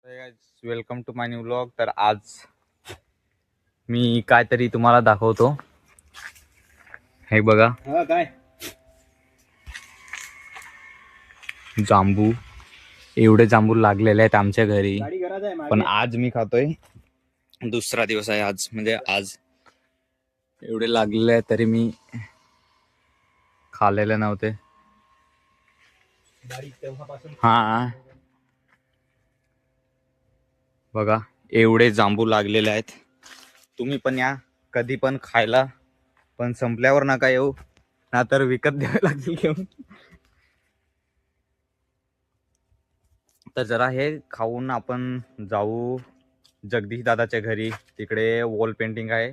Welcome to my new vlog. तर आज मी काहीतरी तुम्हाला दाखवतो. हे बघा, काय जांबू. एवढे जांबू लागलेले आहेत आमच्या घरी, गाडी घरात आहे मागे. पण आज मी खातोय. दुसरा दिवस आहे आज, म्हणजे आज एवढे लागलेले आहेत तरी मी खाल्लेले नव्हते. गाडी तेव्हापासून हा बघा, एवढे जांबू लागलेले आहेत. तुम्ही पण या कधी पण खायला, पण संपल्यावर नका येऊ, ना तर विकत द्यावे लागतील घेऊन. तर जरा हे खाऊन आपण जाऊ जगदीश दादाच्या घरी. तिकडे वॉल पेंटिंग आहे,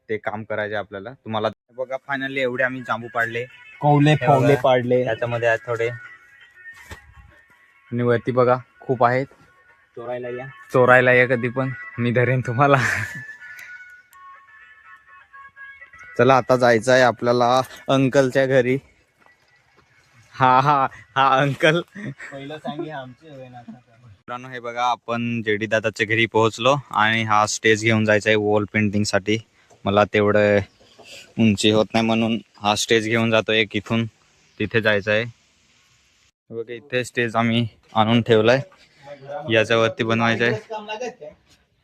ते काम करायचे आपल्याला. तुम्हाला बघा, फायनली एवढे आम्ही जांबू पाडले, कौले फौले पाडले. त्याच्यामध्ये आहेत थोडे, आणि वरती बघा खूप आहेत. चोरायला या कधी पण, मी धरेन तुम्हाला. चला आता जायचं आहे आपल्याला अंकलच्या घरी. हा हा हा अंकल. पहिलं सांगी आमचे मित्रांनो, हे बघा, आपण जेडी दादाच्या घरी पोहोचलो आणि हा स्टेज घेऊन जायचा आहे वॉल पेंटिंग साठी. मला तेवढं उंची होत नाही म्हणून हा स्टेज घेऊन जातोय. एक इथून तिथे जायचं आहे. बघा, इथे स्टेज आम्ही आणून ठेवलाय. याच्यावरती बनवायचं आहे.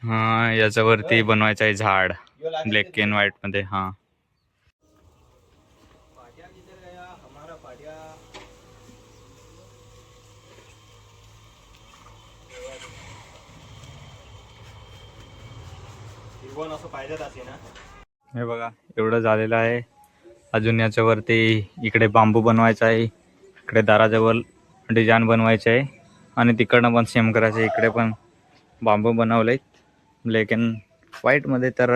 हा, याच्यावरती बनवायचं आहे झाड, ब्लॅक अँड व्हाईट मध्ये. हा असं पाहिजेत असे ना. हे बघा, एवढं झालेलं आहे. अजून याच्यावरती इकडे बांबू बनवायचा आहे, इकडे दाराजवळ डिझाईन बनवायचे आहे, आणि तिकडनं पण सेम करायचं. इकडे पण बांबू बनवले ब्लॅक अँड व्हाईटमध्ये. तर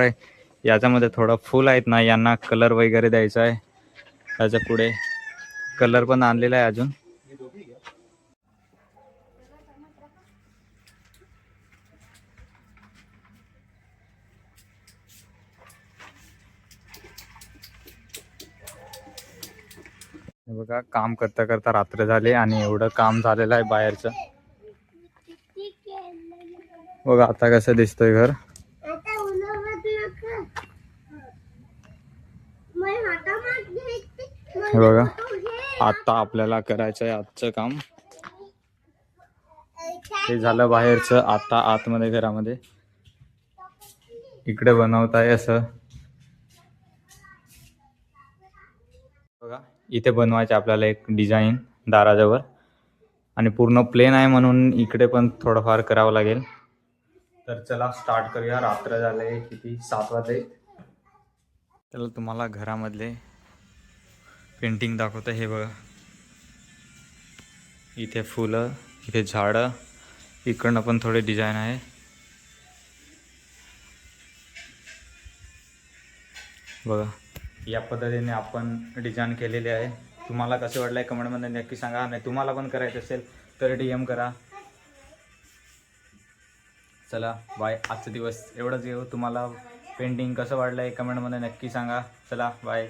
याच्यामध्ये थोडं फुल आहेत ना, यांना कलर वगैरे द्यायचा आहे. त्याच्या पुढे कलर पण आणलेला आहे अजून. हे बघा, काम करता करता रात्र झाले आणि एवढं काम झालेलं आहे बाहेरचं. बघा आता कसं दिसतोय घर. हे बघा, आता आपल्याला करायचं आहे आजचं काम. हे झालं बाहेरचं. आता आतमध्ये घरामध्ये इकडे बनवत आहे असं. बघा, इथे बनवायचं आपल्याला एक डिझाईन दाराजवळ, आणि पूर्ण प्लेन आहे म्हणून इकडे पण थोडंफार करावं लागेल. तर चला स्टार्ट करूया. रात्र झाले, किती 7 वाजले. चला तुम्हाला घरामधले पेंटिंग दाखवतं. हे बघा, इथे फुलं, इथे झाडं, इकडनं पण थोडे डिझाईन आहे. बघा, या पद्धतीने आपण डिझाईन केलेले आहे. तुम्हाला कसे वाटलं आहे कमेंटमध्ये नक्की सांगा. नाही तुम्हाला पण करायचं असेल तर DM करा. चला बाय. आजचा दिवस एवढंच घेऊ. तुम्हाला पेंटिंग कसं वाटलं आहे कमेंटमध्ये नक्की सांगा. चला बाय.